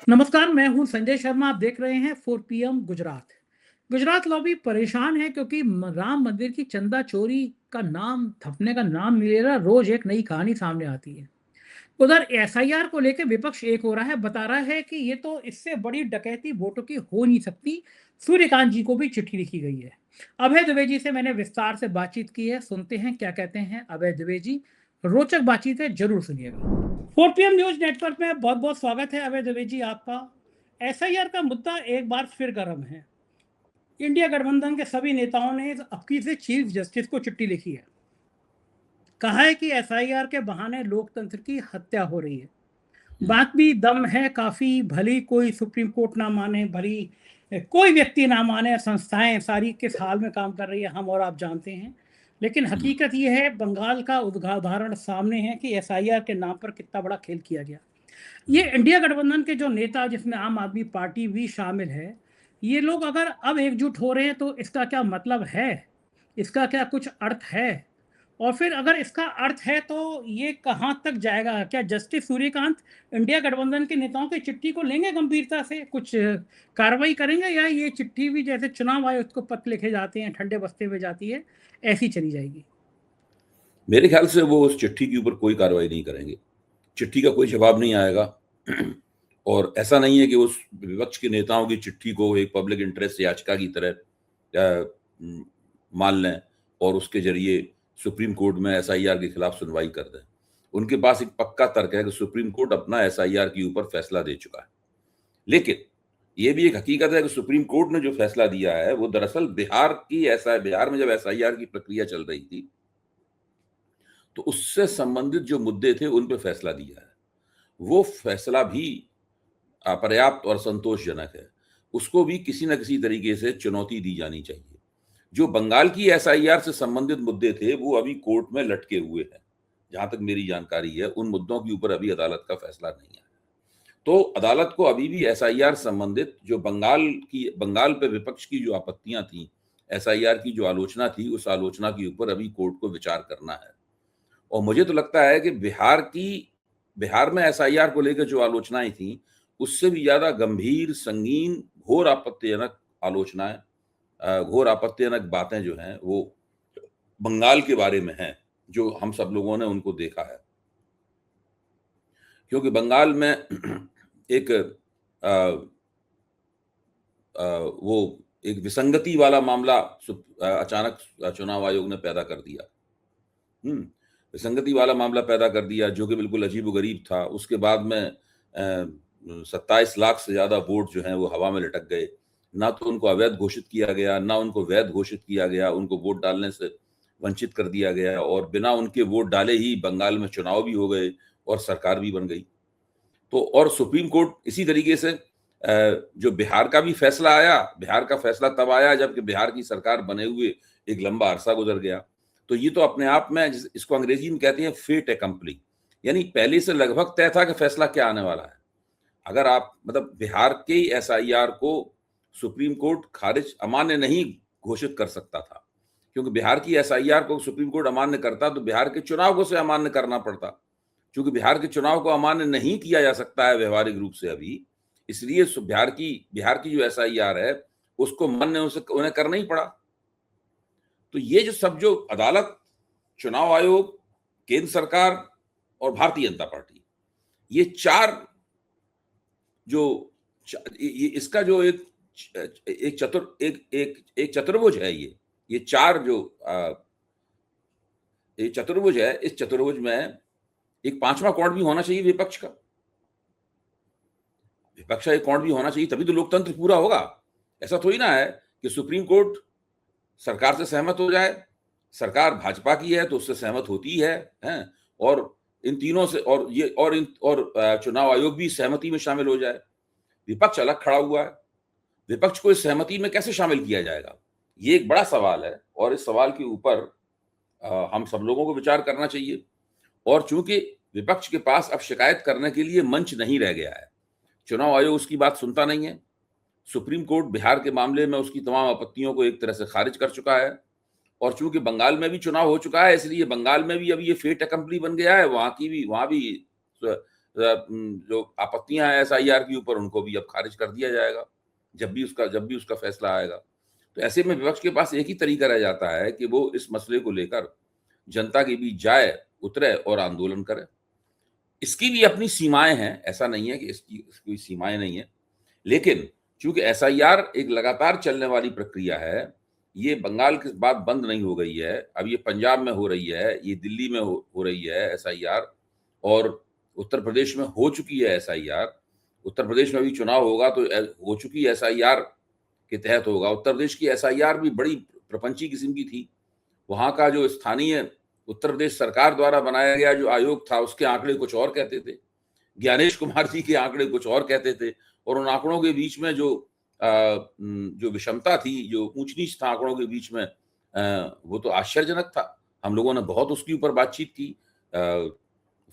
नमस्कार, मैं हूं संजय शर्मा। आप देख रहे हैं 4 पीएम गुजरात। गुजरात लॉबी परेशान है क्योंकि राम मंदिर की चंदा चोरी का नाम थपने का नाम नहीं ले रहा। रोज एक नई कहानी सामने आती है। उधर एसआईआर को लेकर विपक्ष एक हो रहा है, बता रहा है कि ये तो इससे बड़ी डकैती वोटों की हो नहीं सकती। सूर्यकांत जी को भी चिट्ठी लिखी गई है। अभय द्विवेदी जी से मैंने विस्तार से बातचीत की है, सुनते हैं क्या कहते हैं अभय द्विवेदी जी। रोचक बातचीत है, जरूर सुनिएगा। 4 पीएम न्यूज नेटवर्क में बहुत बहुत स्वागत है अभय द्विवेदी जी आपका। एसआईआर का मुद्दा एक बार फिर गर्म है। इंडिया गठबंधन के सभी नेताओं ने अब की से चीफ जस्टिस को चिट्ठी लिखी है। कहा है कि एसआईआर के बहाने लोकतंत्र की हत्या हो रही है। बात भी दम है काफी, भली कोई सुप्रीम कोर्ट ना माने, भली कोई व्यक्ति ना माने, संस्थाएं सारी किस हाल में काम कर रही है हम और आप जानते हैं। लेकिन हकीकत यह है, बंगाल का उदाहरण सामने है कि एसआईआर के नाम पर कितना बड़ा खेल किया गया। ये इंडिया गठबंधन के जो नेता, जिसमें आम आदमी पार्टी भी शामिल है, ये लोग अगर अब एकजुट हो रहे हैं तो इसका क्या मतलब है, इसका क्या कुछ अर्थ है? और फिर अगर इसका अर्थ है तो ये कहां तक जाएगा? क्या जस्टिस सूर्यकांत इंडिया गठबंधन के नेताओं की चिट्ठी को लेंगे गंभीरता से, कुछ कार्रवाई करेंगे, या ये चिट्ठी भी जैसे चुनाव आयोग को पत्र लिखे जाते हैं ठंडे बस्ते में जाती है, ऐसी चली जाएगी? मेरे ख्याल से वो उस चिट्ठी के ऊपर कोई कार्रवाई नहीं करेंगे। चिट्ठी का कोई जवाब नहीं आएगा। और ऐसा नहीं है कि उस विपक्ष के नेताओं की चिट्ठी को एक पब्लिक इंटरेस्ट याचिका की तरह मान लें और उसके जरिए सुप्रीम कोर्ट में एसआईआर के खिलाफ सुनवाई कर दें। उनके पास एक पक्का तर्क है कि सुप्रीम कोर्ट अपना एसआईआर के ऊपर फैसला दे चुका है। लेकिन ये भी एक हकीकत है कि सुप्रीम कोर्ट ने जो फैसला दिया है वो दरअसल बिहार में जब एसआईआर की प्रक्रिया चल रही थी तो उससे संबंधित जो मुद्दे थे उन पे फैसला दिया है। वो फैसला भी अपर्याप्त और संतोषजनक है। उसको भी किसी न किसी तरीके से चुनौती दी जानी चाहिए। जो बंगाल की एसआईआर से संबंधित मुद्दे थे वो अभी कोर्ट में लटके हुए हैं। जहां तक मेरी जानकारी है उन मुद्दों के ऊपर अभी अदालत का फैसला नहीं है। तो अदालत को अभी भी एसआईआर संबंधित जो बंगाल पे विपक्ष की जो आपत्तियां थी, एसआईआर की जो आलोचना थी, उस आलोचना के ऊपर अभी कोर्ट को विचार करना है। और मुझे तो लगता है कि बिहार में एसआईआर को लेकर जो आलोचनाएं थी उससे भी ज्यादा गंभीर, संगीन, घोर आपत्तिजनक आलोचनाएं, घोर आपत्तिजनक बातें जो हैं वो बंगाल के बारे में हैं, जो हम सब लोगों ने उनको देखा है। क्योंकि बंगाल में एक वो एक विसंगति वाला मामला अचानक चुनाव आयोग ने पैदा कर दिया। विसंगति वाला मामला पैदा कर दिया जो कि बिल्कुल अजीबोगरीब था। उसके बाद में 27 लाख से ज्यादा वोट जो हैं वो हवा में लटक गए। ना तो उनको अवैध घोषित किया गया, ना उनको वैध घोषित किया गया। उनको वोट डालने से वंचित कर दिया गया और बिना उनके वोट डाले ही बंगाल में चुनाव भी हो गए और सरकार भी बन गई। तो और सुप्रीम कोर्ट इसी तरीके से जो बिहार का भी फैसला आया, बिहार का फैसला तब आया जबकि बिहार की सरकार बने हुए एक लंबा अरसा गुजर गया। तो ये तो अपने आप में, इसको अंग्रेजी में कहते हैं फेट एकम्प्ली, यानी पहले से लगभग तय था कि फैसला क्या आने वाला है। अगर आप मतलब बिहार के एसआईआर को सुप्रीम कोर्ट खारिज अमान्य नहीं घोषित कर सकता था, क्योंकि बिहार की एसआईआर को सुप्रीम कोर्ट अमान्य करता तो बिहार के चुनाव को से अमान्य करना पड़ता। क्योंकि बिहार के चुनाव को अमान्य नहीं किया जा सकता है व्यवहारिक रूप से अभी, इसलिए बिहार की जो एसआईआर है उसको मान्य उन्हें करना ही पड़ा। तो ये जो अदालत, चुनाव आयोग, केंद्र सरकार और भारतीय जनता पार्टी, ये चार जो इसका जो एक चतुर्भुज है, ये चार जो ये चतुर्भुज है, इस चतुर्भुज में एक पांचवा कोण भी होना चाहिए विपक्ष का। विपक्ष का एक कोण भी होना चाहिए, तभी तो लोकतंत्र पूरा होगा। ऐसा थोड़ी ना है कि सुप्रीम कोर्ट सरकार से सहमत हो जाए, सरकार भाजपा की है तो उससे सहमत होती है, हैं? और इन तीनों से और चुनाव आयोग भी सहमति में शामिल हो जाए। विपक्ष अलग खड़ा हुआ है। विपक्ष को इस सहमति में कैसे शामिल किया जाएगा, ये एक बड़ा सवाल है और इस सवाल के ऊपर हम सब लोगों को विचार करना चाहिए। और चूंकि विपक्ष के पास अब शिकायत करने के लिए मंच नहीं रह गया है, चुनाव आयोग उसकी बात सुनता नहीं है। सुप्रीम कोर्ट बिहार के मामले में उसकी तमाम आपत्तियों को एक तरह से खारिज कर चुका है और चूंकि बंगाल में भी चुनाव हो चुका है, इसलिए बंगाल में भी अब ये फेट एकम्प्ली बन गया है। वहां भी जो आपत्तियां हैं एसआईआर के ऊपर उनको भी अब खारिज कर दिया जाएगा जब भी उसका फैसला आएगा। तो ऐसे में विपक्ष के पास एक ही तरीका रह जाता है कि वो इस मसले को लेकर जनता के बीच जाए, उतरे और आंदोलन करे। इसकी भी अपनी सीमाएं हैं, ऐसा नहीं है कि इसकी कोई सीमाएं नहीं है, लेकिन चूंकि एसआईआर एक लगातार चलने वाली प्रक्रिया है, ये बंगाल के बाद बंद नहीं हो गई है, अब ये पंजाब में हो रही है, ये दिल्ली में हो रही है एसआईआर, और उत्तर प्रदेश में हो चुकी है एसआईआर। उत्तर प्रदेश में भी चुनाव होगा तो हो चुकी एसआईआर के तहत होगा। उत्तर प्रदेश की एसआईआर भी बड़ी प्रपंची किस्म की थी। वहां का जो स्थानीय उत्तर प्रदेश सरकार द्वारा बनाया गया जो आयोग था, उसके आंकड़े कुछ और कहते थे, ज्ञानेश कुमार जी के आंकड़े कुछ और कहते थे, और उन आंकड़ों के बीच में जो विषमता थी, जो ऊंच नीच था आंकड़ों के बीच में, वो तो आश्चर्यजनक था। हम लोगों ने बहुत उसके ऊपर बातचीत की,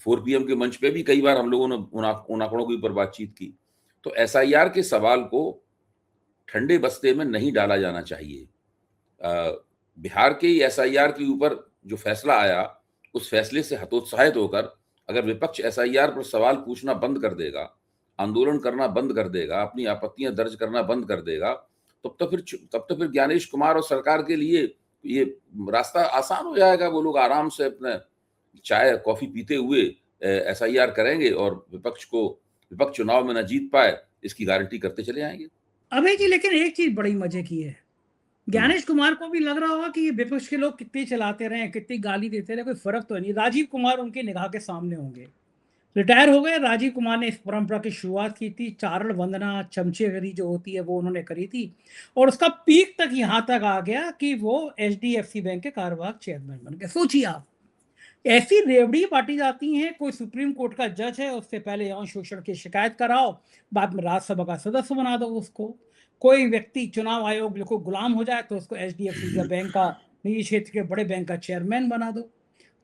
4PM के मंच पे भी कई बार हम लोगों ने उन आंकड़ों के ऊपर बातचीत की। तो एसआईआर के सवाल को ठंडे बस्ते में नहीं डाला जाना चाहिए। बिहार के एसआईआर के ऊपर जो फैसला आया, उस फैसले से हतोत्साहित होकर अगर विपक्ष एसआईआर पर सवाल पूछना बंद कर देगा, आंदोलन करना बंद कर देगा, अपनी आपत्तियां दर्ज करना बंद कर देगा, तब तो फिर ज्ञानेश कुमार और सरकार के लिए ये रास्ता आसान हो जाएगा। वो लोग आराम से अपने चाय कॉफी पीते हुए एसआईआर करेंगे और विपक्ष चुनाव में न जीत पाए, इसकी गारंटी करते चले आएंगे। अभय जी, लेकिन एक चीज बड़ी मजे की है, ज्ञानेश कुमार को भी लग रहा होगा कि ये विपक्ष के लोग कितने चलाते रहे, कितनी गाली देते रहे, कोई फर्क तो नहीं। राजीव कुमार उनके निगाह के सामने होंगे, रिटायर हो गए। राजीव कुमार ने इस परंपरा की शुरुआत की थी, चारण वंदना चमचेगिरी जो होती है वो उन्होंने करी थी, और उसका पीक तक यहां तक आ गया कि वो HDFC बैंक के कार्यवाहक चेयरमैन बन गए। सोचिए आप, ऐसी रेवड़ी बांटी जाती हैं। कोई सुप्रीम कोर्ट का जज है, उससे पहले यौन शोषण की शिकायत कराओ, बाद में राज्यसभा का सदस्य बना दो उसको। कोई व्यक्ति चुनाव आयोग को गुलाम हो जाए तो उसको HDFC बैंक का, निजी क्षेत्र के बड़े बैंक का चेयरमैन बना दो।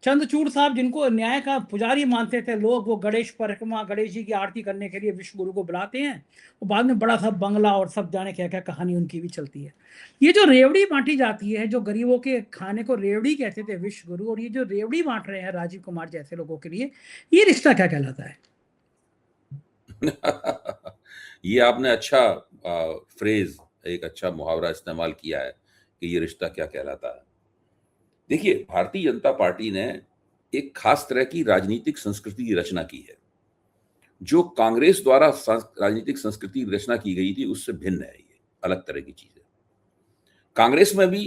चंद्रचूड़ साहब, जिनको न्याय का पुजारी मानते थे लोग, वो गणेश परिक्रमा, गणेश जी की आरती करने के लिए विश्व गुरु को बुलाते हैं, और बाद में बड़ा सा बंगला और सब जाने क्या क्या कहानी उनकी भी चलती है। ये जो रेवड़ी बांटी जाती है, जो गरीबों के खाने को रेवड़ी कहते थे विश्व गुरु, और ये जो रेवड़ी बांट रहे हैं राजीव कुमार जैसे लोगों के लिए, ये रिश्ता क्या कहलाता है? ये आपने अच्छा फ्रेज, एक अच्छा मुहावरा इस्तेमाल किया है कि ये रिश्ता क्या कहलाता है। देखिए, भारतीय जनता पार्टी ने एक खास तरह की राजनीतिक संस्कृति की रचना की है। जो कांग्रेस द्वारा राजनीतिक संस्कृति की रचना की गई थी उससे भिन्न है, ये अलग तरह की चीज है। कांग्रेस में भी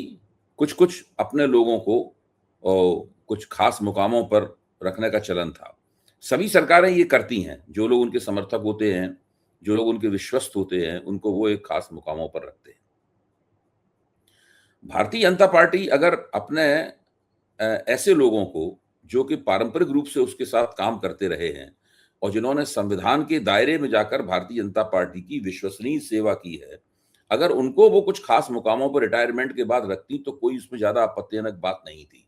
कुछ अपने लोगों को कुछ खास मुकामों पर रखने का चलन था। सभी सरकारें ये करती हैं, जो लोग उनके समर्थक होते हैं, जो लोग उनके विश्वस्त होते हैं, उनको वो एक खास मुकामों पर रखते हैं। भारतीय जनता पार्टी अगर अपने ऐसे लोगों को जो कि पारंपरिक रूप से उसके साथ काम करते रहे हैं और जिन्होंने संविधान के दायरे में जाकर भारतीय जनता पार्टी की विश्वसनीय सेवा की है, अगर उनको वो कुछ खास मुकामों पर रिटायरमेंट के बाद रखती तो कोई उसमें ज्यादा आपत्तिजनक बात नहीं थी।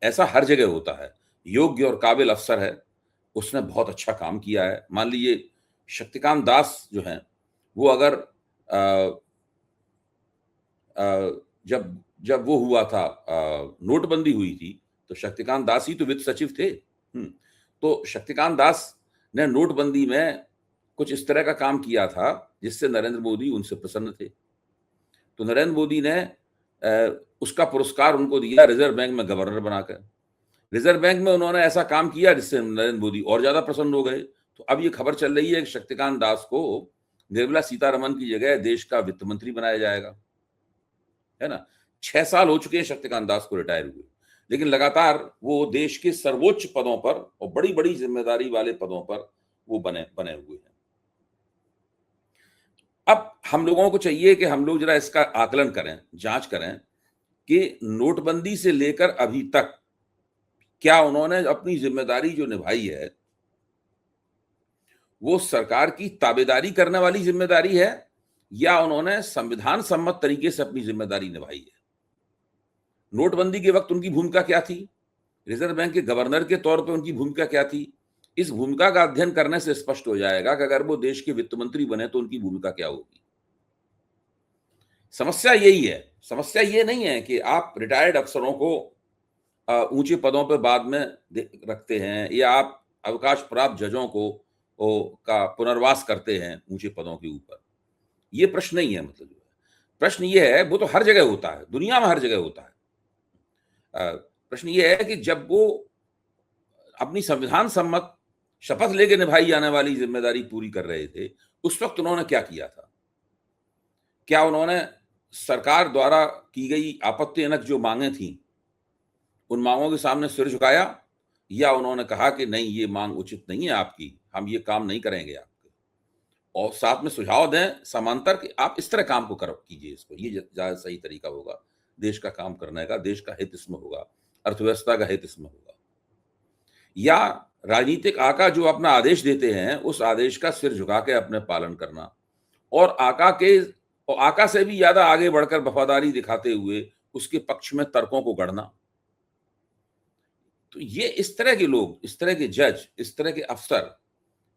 ऐसा हर जगह होता है। योग्य और काबिल अफसर है, उसने बहुत अच्छा काम किया है। मान लीजिए शक्तिकांत दास जो हैं, वो अगर जब वो हुआ था, नोटबंदी हुई थी, तो शक्तिकांत दास ही तो वित्त सचिव थे। तो शक्तिकांत दास ने नोटबंदी में कुछ इस तरह का काम किया था जिससे नरेंद्र मोदी उनसे प्रसन्न थे। तो नरेंद्र मोदी ने उसका पुरस्कार उनको दिया रिजर्व बैंक में गवर्नर बनाकर। रिजर्व बैंक में उन्होंने ऐसा काम किया जिससे नरेंद्र मोदी और ज्यादा प्रसन्न हो गए। तो अब ये खबर चल रही है कि शक्तिकांत दास को निर्मला सीतारमन की जगह देश का वित्त मंत्री बनाया जाएगा, है ना। 6 साल हो चुके हैं शक्तिकांत दास को रिटायर हुए, लेकिन लगातार वो देश के सर्वोच्च पदों पर और बड़ी बड़ी जिम्मेदारी वाले पदों पर वो बने हुए हैं। अब हम लोगों को चाहिए कि हम लोग जरा इसका आकलन करें, जांच करें कि नोटबंदी से लेकर अभी तक क्या उन्होंने अपनी जिम्मेदारी जो निभाई है वो सरकार की ताबेदारी करने वाली जिम्मेदारी है, या उन्होंने संविधान सम्मत तरीके से अपनी जिम्मेदारी निभाई है। नोटबंदी के वक्त उनकी भूमिका क्या थी, रिजर्व बैंक के गवर्नर के तौर पर उनकी भूमिका क्या थी, इस भूमिका का अध्ययन करने से स्पष्ट हो जाएगा कि अगर वो देश के वित्त मंत्री बने तो उनकी भूमिका क्या होगी। समस्या यही है। समस्या ये नहीं है कि आप रिटायर्ड अफसरों को ऊंचे पदों पर बाद में रखते हैं, या आप अवकाश प्राप्त जजों को का पुनर्वास करते हैं ऊंचे पदों के ऊपर। ये प्रश्न नहीं है, मतलब जो है प्रश्न ये है, वो तो हर जगह होता है, दुनिया में हर जगह होता है। प्रश्न ये है कि जब वो अपनी संविधान सम्मत शपथ लेके निभाई जाने वाली जिम्मेदारी पूरी कर रहे थे, उस वक्त उन्होंने क्या किया था? क्या उन्होंने सरकार द्वारा की गई आपत्तिजनक जो मांगे थी, उन मांगों के सामने सिर झुकाया, या उन्होंने कहा कि नहीं, ये मांग उचित नहीं है आपकी, हम ये काम नहीं करेंगे आपके, और साथ में सुझाव दें समांतर कि आप इस तरह काम को कीजिए, इसको, ये ज्यादा सही तरीका होगा देश का काम करने का, देश का हित इसमें होगा, अर्थव्यवस्था का हित इसमें होगा। या राजनीतिक आका जो अपना आदेश देते हैं, उस आदेश का सिर झुका के अपने पालन करना, और आका से भी ज्यादा आगे बढ़कर वफादारी दिखाते हुए उसके पक्ष में तर्कों को गढ़ना। तो ये इस तरह के लोग, इस तरह के जज, इस तरह के अफसर,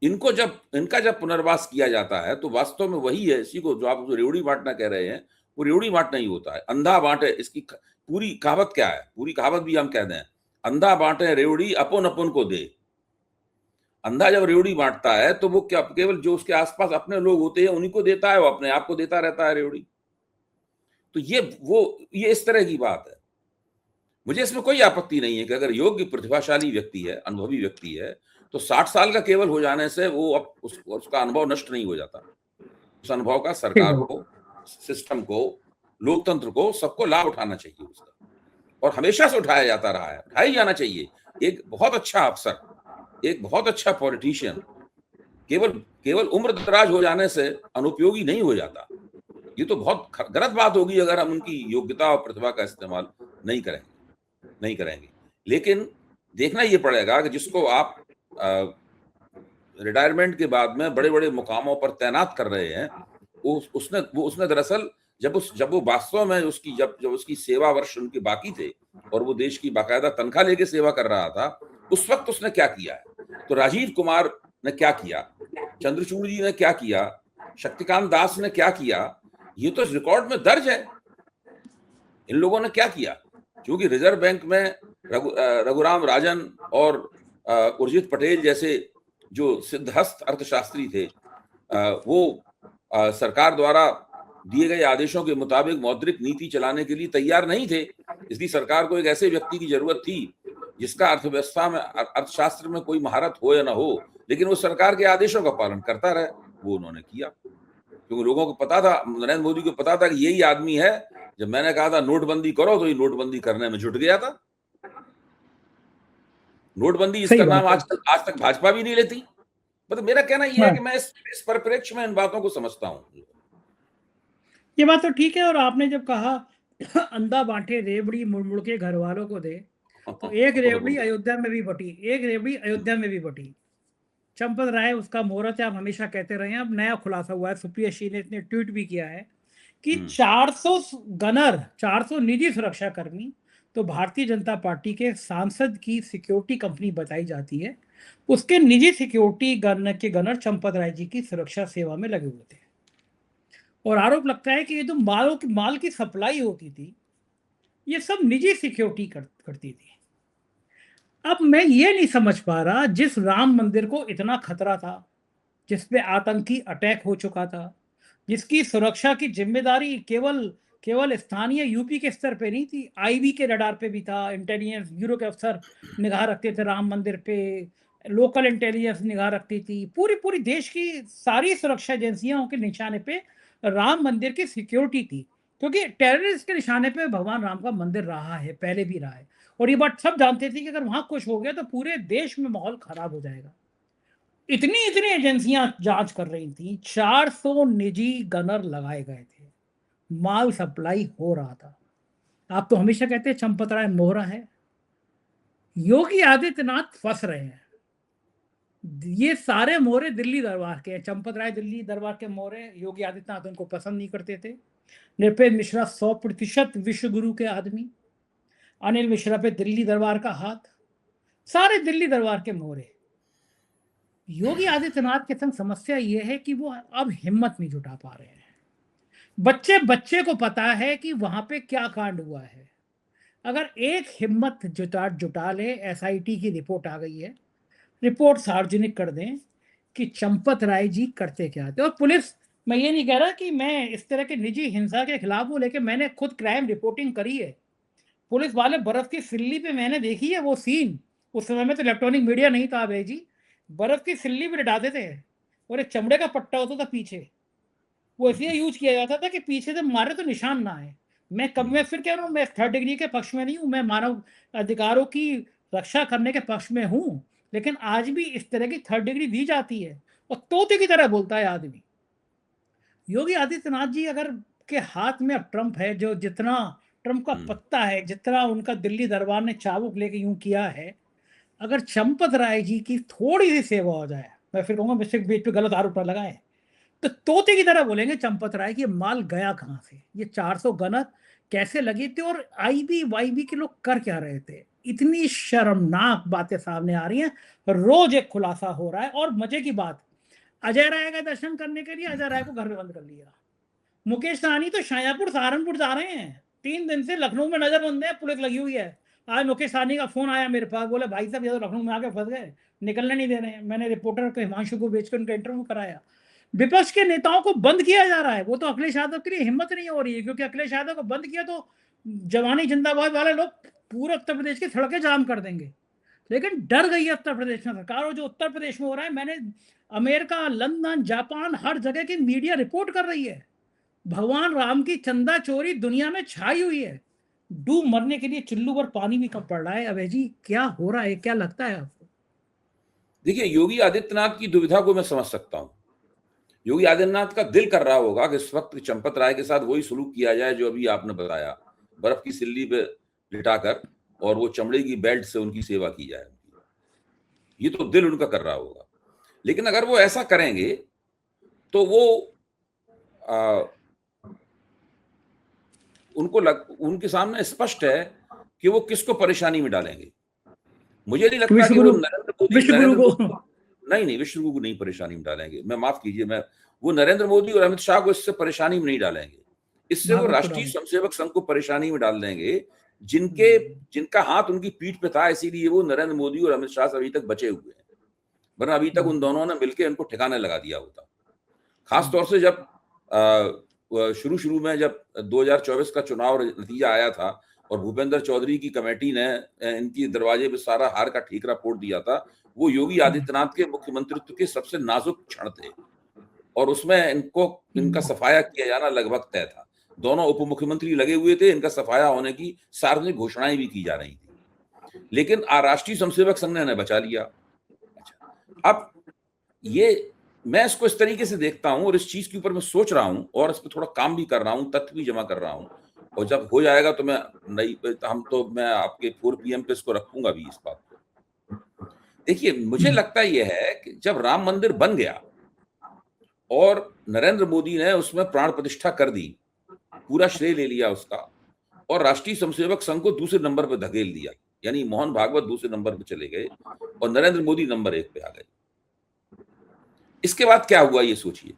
इनका जब पुनर्वास किया जाता है, तो वास्तव में वही है, इसी को जो आप रेवड़ी बांटना कह रहे हैं, वो रेवड़ी बांटना ही होता है। अंधा बांटे, इसकी पूरी कहावत क्या है? पूरी कहावत भी हम कह दें, अंधा बांटे रेवड़ी अपन अपन को दे। अंधा जब रेवड़ी बांटता है तो वो क्या केवल जो उसके आसपास अपने लोग होते हैं उन्हीं को देता है, वो अपने आप को देता रहता है रेवड़ी। तो ये इस तरह की बात है। मुझे इसमें कोई आपत्ति नहीं है कि अगर योग्य प्रतिभाशाली व्यक्ति है, अनुभवी व्यक्ति है, तो 60 साल का केवल हो जाने से वो अब उसका अनुभव नष्ट नहीं हो जाता। उस अनुभव का सरकार को, सिस्टम को, लोकतंत्र को, सबको लाभ उठाना चाहिए उसका, और हमेशा से उठाया जाता रहा है, उठाया जाना चाहिए। एक बहुत अच्छा अफसर, एक बहुत अच्छा पॉलिटिशियन केवल उम्र दराज हो जाने से अनुपयोगी नहीं हो जाता। ये तो बहुत गलत बात होगी अगर हम उनकी योग्यता और प्रतिभा का इस्तेमाल नहीं करेंगे। लेकिन देखना ये पड़ेगा कि जिसको आप रिटायरमेंट के बाद में बड़े बड़े मुकामों पर तैनात कर रहे हैं, उसने दरअसल जब वो वास्तव में जब उसकी सेवा वर्ष उनके बाकी थे और वो देश की बाकायदा तनख्वाह लेके सेवा कर रहा था, उस वक्त उसने क्या किया है? तो राजीव कुमार ने क्या किया, चंद्रचूड़ जी ने क्या किया, शक्तिकांत दास ने क्या किया, ये तो रिकॉर्ड में दर्ज है। इन लोगों ने क्या किया? क्योंकि रिजर्व बैंक में रघुराम राजन और उर्जित पटेल जैसे जो सिद्धहस्त अर्थशास्त्री थे, वो सरकार द्वारा दिए गए आदेशों के मुताबिक मौद्रिक नीति चलाने के लिए तैयार नहीं थे। इसलिए सरकार को एक ऐसे व्यक्ति की जरूरत थी जिसका अर्थव्यवस्था में, अर्थशास्त्र में कोई महारत हो या ना हो, लेकिन वो सरकार के आदेशों का पालन करता रहे। वो उन्होंने किया, क्योंकि लोगों को पता था, नरेंद्र मोदी को पता था कि यही आदमी है। जब मैंने कहा था नोटबंदी करो, तो ये नोटबंदी करने में जुट गया था। नोटबंदी इसका नाम आज तक भाजपा भी नहीं लेती। मतलब मेरा कहना यह है कि मैं इस परिप्रेक्ष्य में इन बातों को समझता हूं। ये बात तो ठीक है। और आपने जब कहा अंधा बांटे रेवड़ी मुड़ के घर वालों को दे, तो एक रेवड़ी अयोध्या में भी बटी, चंपत राय उसका मुहूर्त है, आप हमेशा कहते रहे हैं। अब नया खुलासा हुआ है, सुप्रिया शी ने इतने ट्वीट भी किया है कि 400 निजी सुरक्षा कर्मी तो भारतीय जनता पार्टी के सांसद की सिक्योरिटी कंपनी बताई जाती है, उसके निजी सिक्योरिटी गनर चंपत राय जी की सुरक्षा सेवा में लगे हुए थे। और आरोप लगता है कि ये जो माल की सप्लाई होती थी, ये सब निजी सिक्योरिटी करती थी। अब मैं ये नहीं समझ पा रहा, जिस राम मंदिर को इतना खतरा था, जिसपे आतंकी अटैक हो चुका था, जिसकी सुरक्षा की जिम्मेदारी केवल स्थानीय यूपी के स्तर पे नहीं थी, आईबी के रडार पे भी था। इंटेलिजेंस ब्यूरो के अफसर निगाह रखते थे राम मंदिर पे, लोकल इंटेलिजेंस निगाह रखती थी, पूरी देश की सारी सुरक्षा एजेंसियों के निशाने पे राम मंदिर की सिक्योरिटी थी, क्योंकि टेररिस्ट के निशाने पे भगवान राम का मंदिर रहा है, पहले भी रहा है। और ये बात सब जानते थे कि अगर वहां कुछ हो गया तो पूरे देश में माहौल खराब हो जाएगा। इतनी एजेंसियां जांच कर रही थी, 400 निजी गनर लगाए गए थे, माल सप्लाई हो रहा था। आप तो हमेशा कहते हैं चंपत राय मोहरा है, योगी आदित्यनाथ फंस रहे हैं। ये सारे मोहरे दिल्ली दरबार के हैं। चंपत राय दिल्ली दरबार के मोहरे, योगी आदित्यनाथ उनको पसंद नहीं करते थे। नृपेंद्र मिश्रा 100% विश्व गुरु के आदमी, अनिल मिश्रा पे दिल्ली दरबार का हाथ, सारे दिल्ली दरबार के मोहरे। योगी आदित्यनाथ के संग समस्या यह है कि वो अब हिम्मत नहीं जुटा पा रहे हैं। बच्चे को पता है कि वहां पे क्या कांड हुआ है। अगर एक हिम्मत जुटा ले, एसआईटी की रिपोर्ट आ गई है, रिपोर्ट सार्वजनिक कर दें कि चंपत राय जी करते क्या थे। और पुलिस, मैं ये नहीं कह रहा कि मैं इस तरह के निजी हिंसा के खिलाफ हूँ, लेकिन मैंने खुद क्राइम रिपोर्टिंग करी है। पुलिस वाले बर्फ की सिल्ली पे मैंने देखी है वो सीन। उस समय में तो इलेक्ट्रॉनिक मीडिया नहीं था भाई जी, बर्फ की सिल्ली पे लटाते थे और एक चमड़े का पट्टा होता था पीछे, वो इसलिए यूज किया जाता था कि पीछे से मारे तो निशान ना आए। मैं फिर कह रहा हूँ, मैं थर्ड डिग्री के पक्ष में नहीं हूँ, मैं मानव अधिकारों की रक्षा करने के पक्ष में हूँ, लेकिन आज भी इस तरह की थर्ड डिग्री दी जाती है और तोते की तरह बोलता है आदमी। योगी आदित्यनाथ जी अगर के हाथ में अब ट्रंप है, जो जितना ट्रंप का पत्ता है, जितना उनका दिल्ली दरबार ने चाबुक लेके यूं किया है, अगर चंपत राय जी की थोड़ी सी सेवा हो जाए, मैं फिर कहूंगा मिस्टर बीच पे गलत आरोप लगाए, तो तोते की तरह बोलेंगे चंपत राय की, ये माल गया कहां से, ये 400 गनत कैसे लगी थी और आईबी वाईबी के लोग कर क्या रहे थे। इतनी शर्मनाक बातें सामने आ रही हैं, रोज एक खुलासा हो रहा है। और मजे की बात, अजय राय का दर्शन करने के लिए अजय राय को घर में बंद कर लिया। मुकेश सहनी तो शाजापुर सहारनपुर जा रहे हैं, 3 दिन से लखनऊ में नजरबंद है, पुलिस लगी हुई है। आज मुकेश सहनी का फोन आया मेरे पास, बोले भाई साहब ये तो लखनऊ में आके फंस गए, निकलने नहीं दे रहे हैं। मैंने रिपोर्टर को हिमांशु को भेजकर उनका इंटरव्यू कराया। विपक्ष के नेताओं को बंद किया जा रहा है, वो तो अखिलेश यादव के लिए हिम्मत नहीं हो रही है, क्योंकि अखिलेश यादव को बंद किया तो जवानी जिंदाबाद वाले लोग पूरे उत्तर प्रदेश की सड़कें जाम कर देंगे। लेकिन डर गई है उत्तर प्रदेश में सरकार, और जो उत्तर प्रदेश में हो रहा है, मैंने अमेरिका, लंदन, जापान, हर जगह की मीडिया रिपोर्ट कर रही है, भगवान राम की चंदा चोरी दुनिया में छाई हुई है। डूब मरने के लिए चुल्लू पर पानी भी कम पड़ रहा है। अभय जी क्या हो रहा है, क्या लगता है आपको? देखिए, योगी आदित्यनाथ की दुविधा को मैं समझ सकता हूं। योगी आदित्यनाथ का दिल कर रहा होगा कि इस वक्त चंपत राय के साथ वही सलूक किया जाए जो अभी आपने बताया, बर्फ की सिल्ली पे लिटाकर और वो चमड़े की बेल्ट से उनकी सेवा की जाए। ये तो दिल उनका कर रहा होगा। लेकिन अगर वो ऐसा करेंगे तो वो उनके सामने स्पष्ट है कि वो किसको परेशानी में डालेंगे। मुझे नहीं लगता कि वो नरेंद्र विश्वगुरु को नहीं, विश्वगुरु को नहीं परेशानी में डालेंगे। मैं माफ कीजिए, वो नरेंद्र मोदी और अमित शाह को इससे परेशानी में नहीं डालेंगे। इससे वो राष्ट्रीय स्वयंसेवक संघ को परेशानी में डाल देंगे, जिनका हाथ उनकी पीठ पे था। इसीलिए वो नरेंद्र मोदी और अमित शाह से अभी तक बचे हुए हैं, वरना अभी तक उन दोनों ने मिलकर उनको ठिकाने लगा दिया होता। खासतौर से जब शुरू में जब 2024 का चुनाव नतीजा आया था और भूपेंद्र चौधरी की कमेटी ने इनकी दरवाजे पे सारा हार का ठीकरा फोड़ दिया था, वो योगी आदित्यनाथ के मुख्यमंत्रित्व के सबसे नाजुक क्षण थे और उसमें इनका सफाया किया जाना लगभग तय था। दोनों उप मुख्यमंत्री लगे हुए थे, इनका सफाया होने की सार्वजनिक घोषणाएं भी की जा रही थी, लेकिन राष्ट्रीय स्वयंसेवक संघ ने बचा लिया। अब ये मैं इसको इस तरीके से देखता हूं और इस चीज के ऊपर मैं सोच रहा हूं और इस पर थोड़ा काम भी कर रहा हूं, तथ्य भी जमा कर रहा हूं, और जब हो जाएगा तो मैं आपके 4 PM पे इसको रखूंगा भी इस बात को। देखिए, मुझे लगता यह है कि जब राम मंदिर बन गया और नरेंद्र मोदी ने उसमें प्राण प्रतिष्ठा कर दी, पूरा श्रेय ले लिया उसका, और राष्ट्रीय स्वयंसेवक संघ को दूसरे नंबर पर धकेल दिया, यानी मोहन भागवत दूसरे नंबर पर चले गए और नरेंद्र मोदी नंबर 1 पे आ गए। इसके बाद क्या हुआ ये सोचिए।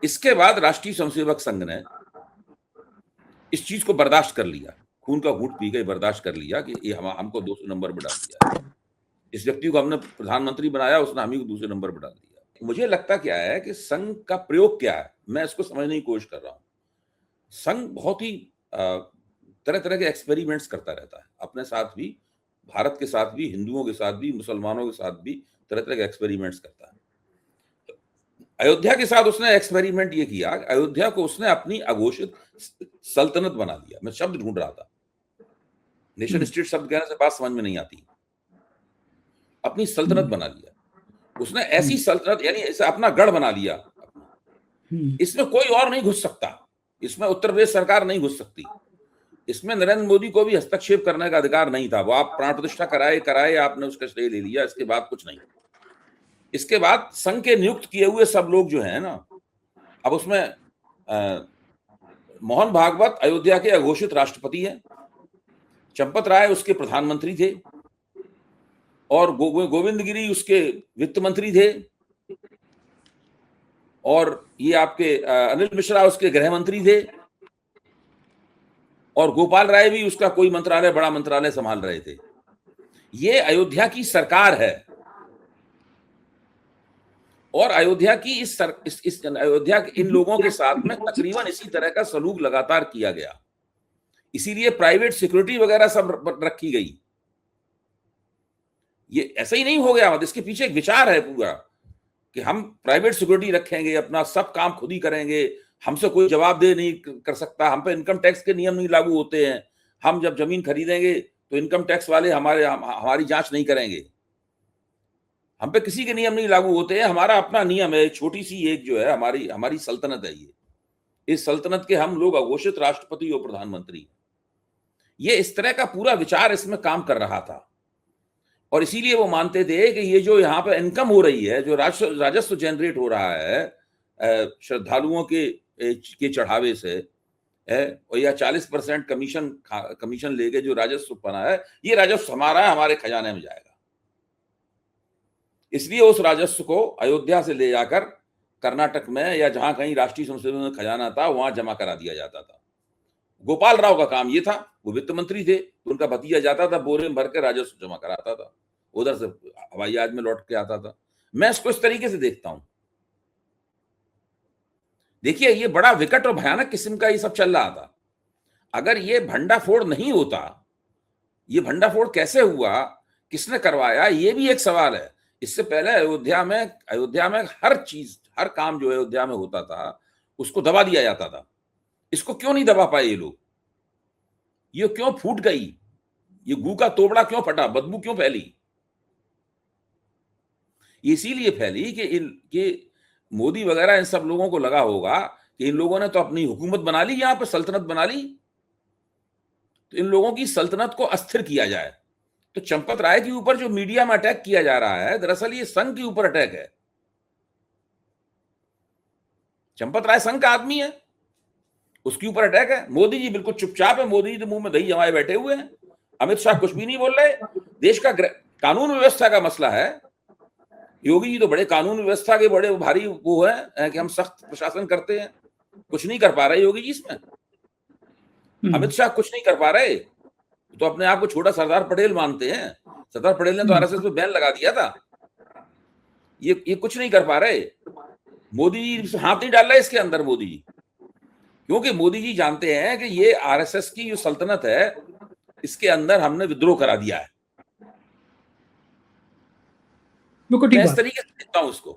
इसके बाद राष्ट्रीय स्वयंसेवक संघ ने इस चीज को बर्दाश्त कर लिया, खून का घूंट पी के बर्दाश्त कर लिया कि ये हमको दूसरे नंबर पर डाल दिया, इस व्यक्ति को हमने प्रधानमंत्री बनाया, उसने हम ही को दूसरे नंबर पर डाल दिया। मुझे लगता क्या है कि संघ का प्रयोग क्या है, मैं इसको समझने की कोशिश कर रहा हूं। संघ बहुत ही तरह तरह के एक्सपेरिमेंट्स करता रहता है, अपने साथ भी, भारत के साथ भी, हिंदुओं के साथ भी, मुसलमानों के साथ भी तरह तरह के एक्सपेरिमेंट्स करता है। अयोध्या के साथ उसने एक्सपेरिमेंट ये किया, अयोध्या को उसने अपनी अघोषित सल्तनत बना दिया। मैं शब्द ढूंढ रहा था, नेशन स्टेट शब्द कहने से बात समझ में नहीं आती, अपनी सल्तनत बना लिया उसने, ऐसी सल्तनत यानी ऐसा अपना गढ़ बना लिया। इसमें कोई और नहीं घुस सकता, इसमें उत्तर प्रदेश सरकार नहीं घुस सकती, इसमें नरेंद्र मोदी को भी हस्तक्षेप करने का अधिकार नहीं था। वो आप प्राण प्रतिष्ठा कराए आपने उसका श्रेय ले लिया, इसके बाद कुछ नहीं। इसके बाद संघ के नियुक्त किए हुए सब लोग जो हैं ना, अब उसमें मोहन भागवत अयोध्या के अघोषित राष्ट्रपति हैं, चंपत राय उसके प्रधानमंत्री थे, और गोविंद गिरी उसके वित्त मंत्री थे, और ये आपके अनिल मिश्रा उसके गृह मंत्री थे, और गोपाल राय भी उसका कोई मंत्रालय, बड़ा मंत्रालय संभाल रहे थे। ये अयोध्या की सरकार है, और अयोध्या की इस अयोध्या के इन लोगों के साथ में तकरीबन इसी तरह का सलूक लगातार किया गया, इसीलिए प्राइवेट सिक्योरिटी वगैरह सब रखी गई। ये ऐसा ही नहीं हो गया, इसके पीछे एक विचार है पूरा कि हम प्राइवेट सिक्योरिटी रखेंगे, अपना सब काम खुद ही करेंगे, हमसे कोई जवाबदेह नहीं कर सकता, हम पे इनकम टैक्स के नियम नहीं लागू होते हैं, हम जब जमीन खरीदेंगे तो इनकम टैक्स वाले हमारी जांच नहीं करेंगे, हम पे किसी के नियम नहीं लागू होते हैं, हमारा अपना नियम है, छोटी सी एक जो है हमारी सल्तनत है। ये इस सल्तनत के हम लोग अघोषित राष्ट्रपति और प्रधानमंत्री, ये इस तरह का पूरा विचार इसमें काम कर रहा था। और इसीलिए वो मानते थे कि ये जो यहाँ पे इनकम हो रही है, जो राजस्व जनरेट हो रहा है श्रद्धालुओं के चढ़ावे से है, और या 40% कमीशन लेके जो राजस्व बना है, ये राजस्व हमारा है, हमारे खजाने में जाएगा। इसलिए उस राजस्व को अयोध्या से ले जाकर कर्नाटक में या जहां कहीं राष्ट्रीय संसद में खजाना था वहां जमा करा दिया जाता था। गोपाल राव का काम ये था, वो वित्त मंत्री थे, तो उनका भतीजा जाता था, बोरे में भर के राजस्व जमा कराता था, उधर से हवाई जहाज में लौट के आता था। मैं इसको इस तरीके से देखता हूं। देखिए, ये बड़ा विकट और भयानक किस्म का ये सब चल रहा था। अगर ये भंडाफोड़ नहीं होता, ये भंडाफोड़ कैसे हुआ, किसने करवाया, ये भी एक सवाल है। इससे पहले अयोध्या में हर चीज, हर काम जो अयोध्या में होता था उसको दबा दिया जाता था। इसको क्यों नहीं दबा पाए ये लोग? ये क्यों फूट गई? ये गू का तोबड़ा क्यों फटा? बदबू क्यों फैली? इसीलिए फैली कि मोदी वगैरह इन सब लोगों को लगा होगा कि इन लोगों ने तो अपनी हुकूमत बना ली, यहां पर सल्तनत बना ली, तो इन लोगों की सल्तनत को अस्थिर किया जाए। तो चंपत राय के ऊपर जो मीडिया में अटैक किया जा रहा है, दरअसल ये संघ के ऊपर अटैक है। चंपत राय संघ का आदमी है, उसके ऊपर अटैक है। मोदी जी बिल्कुल चुपचाप है, मोदी जी तो मुंह में दही जमाए बैठे हुए हैं। अमित शाह कुछ भी नहीं बोल रहे। देश का कानून व्यवस्था का मसला है। योगी जी तो बड़े कानून व्यवस्था के बड़े भारी वो है कि हम सख्त प्रशासन करते हैं, कुछ नहीं कर पा रहे योगी जी इसमें। अमित शाह कुछ नहीं कर पा रहे, तो अपने आप को छोटा सरदार पटेल मानते हैं। सरदार पटेल ने तो आरएसएस पे बैन लगा दिया था। ये कुछ नहीं कर पा रहे। मोदी जी हाथ नहीं डाल रहे इसके अंदर, मोदी जी, क्योंकि मोदी जी जानते हैं कि ये आरएसएस की जो सल्तनत है, इसके अंदर हमने विद्रोह करा दिया है। मैं इस तरीके से देखता हूं उसको।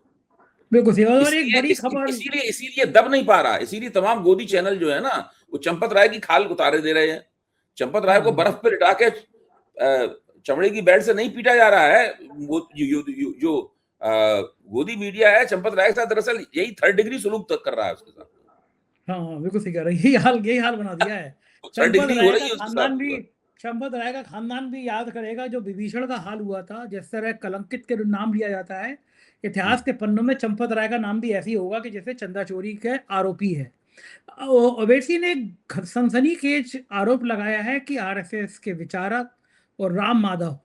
बिल्कुल, और एक बड़ी खबर, इसीलिए दब नहीं पा रहा। इसीलिए तमाम गोदी चैनल जो है ना, वो चंपत राय की खाल उतारे दे रहे हैं। चंपत राय को बर्फ पे लिटा के चमड़े की बेल्ट से नहीं पीटा जा रहा है। जो गोदी मीडिया है, चंपत राय के साथ दरअसल यही 3rd डिग्री सलूक तक कर रहा है उसके साथ। हाँ, बिल्कुल सही कह रहे हैं। यही हाल बना दिया है। चंपत राय का खानदान भी याद करेगा जो विभीषण का हाल हुआ था, जिस तरह कलंकित के नाम लिया जाता है इतिहास के पन्नों में, चंपत राय का नाम भी ऐसे ही होगा कि जैसे चंदा चोरी के आरोपी है। ओवैसी ने सनसनीखेज आरोप लगाया है कि आरएसएस के विचारक और राम माधव,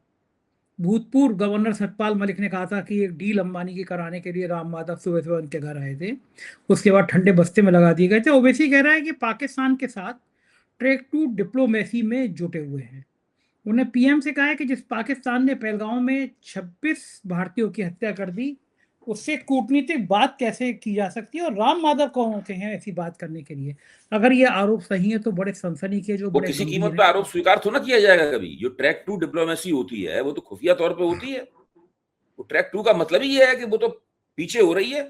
भूतपूर्व गवर्नर सतपाल मलिक ने कहा था कि एक डील अंबानी की कराने के लिए राम माधव सुबह सुबह उनके घर आए थे, उसके बाद ठंडे बस्ते में लगा दिए गए थे। ओवैसी कह रहा है कि पाकिस्तान के साथ ट्रैक टू डिप्लोमेसी में जुटे हुए हैं। उन्हें पीएम से कहा है कि जिस पाकिस्तान ने पहलगांव में 26 भारतीयों की हत्या कर दी, उससे कूटनीतिक बात कैसे की जा सकती है, और राम माधव कौन होते हैं ऐसी बात करने के लिए? अगर ये आरोप सही है तो बड़े सनसनी के जो बड़े किसी कीमत पे आरोप स्वीकार तो ना किया जाएगा कभी। जो ट्रैक टू डिप्लोमेसी होती है वो तो खुफिया तौर पे होती है। वो ट्रैक टू का मतलब ही है कि वो तो पीछे हो रही है,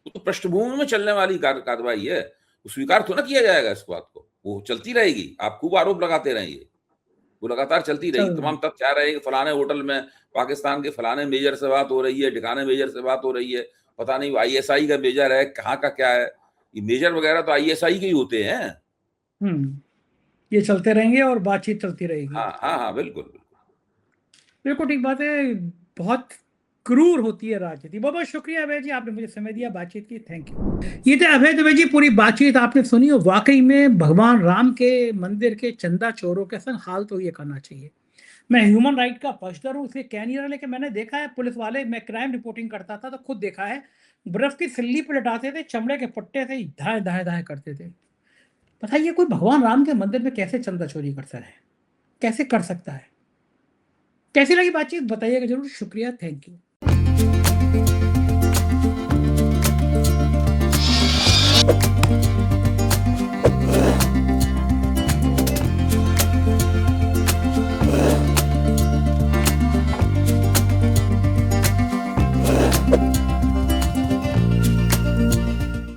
वो तो पृष्ठभूमि में चलने वाली कार्रवाई है। वो स्वीकार तो ना किया जाएगा इस बात को, वो चलती रहेगी। आप खूब आरोप लगाते रहेंगे, वो लगातार चलती रहेगी। तमाम तथ्य आ रहे हैं कि फलाने होटल में पाकिस्तान के फलाने मेजर से बात हो रही है, ठिकाने मेजर से बात हो रही है, पता नहीं आईएसआई का मेजर है, कहाँ का क्या है। ये मेजर वगैरह तो आईएसआई के ही होते हैं। ये चलते रहेंगे और बातचीत चलती रहेगी। हाँ, बिल्कुल ठीक बात है। बहुत क्रूर होती है राजनीति। बहुत बहुत शुक्रिया अभय जी, आपने मुझे समय दिया, बातचीत की, थैंक यू। ये थे अभय दुबे जी, पूरी बातचीत आपने सुनी, और वाकई में भगवान राम के मंदिर के चंदा चोरों के संग हाल तो ये करना चाहिए। मैं ह्यूमन राइट का पक्षधर हूँ, इसलिए कह नहीं रहा, लेकिन मैंने देखा है पुलिस वाले, मैं क्राइम रिपोर्टिंग करता था तो खुद देखा है, बर्फ की सिल्ली पर लटाते थे, चमड़े के पट्टे से धाए धाए धाए करते थे। बताइए कोई भगवान राम के मंदिर में कैसे चंदा चोरी करता है, कैसे कर सकता है? कैसी लगी बातचीत बताइएगा जरूर। शुक्रिया, थैंक यू। है।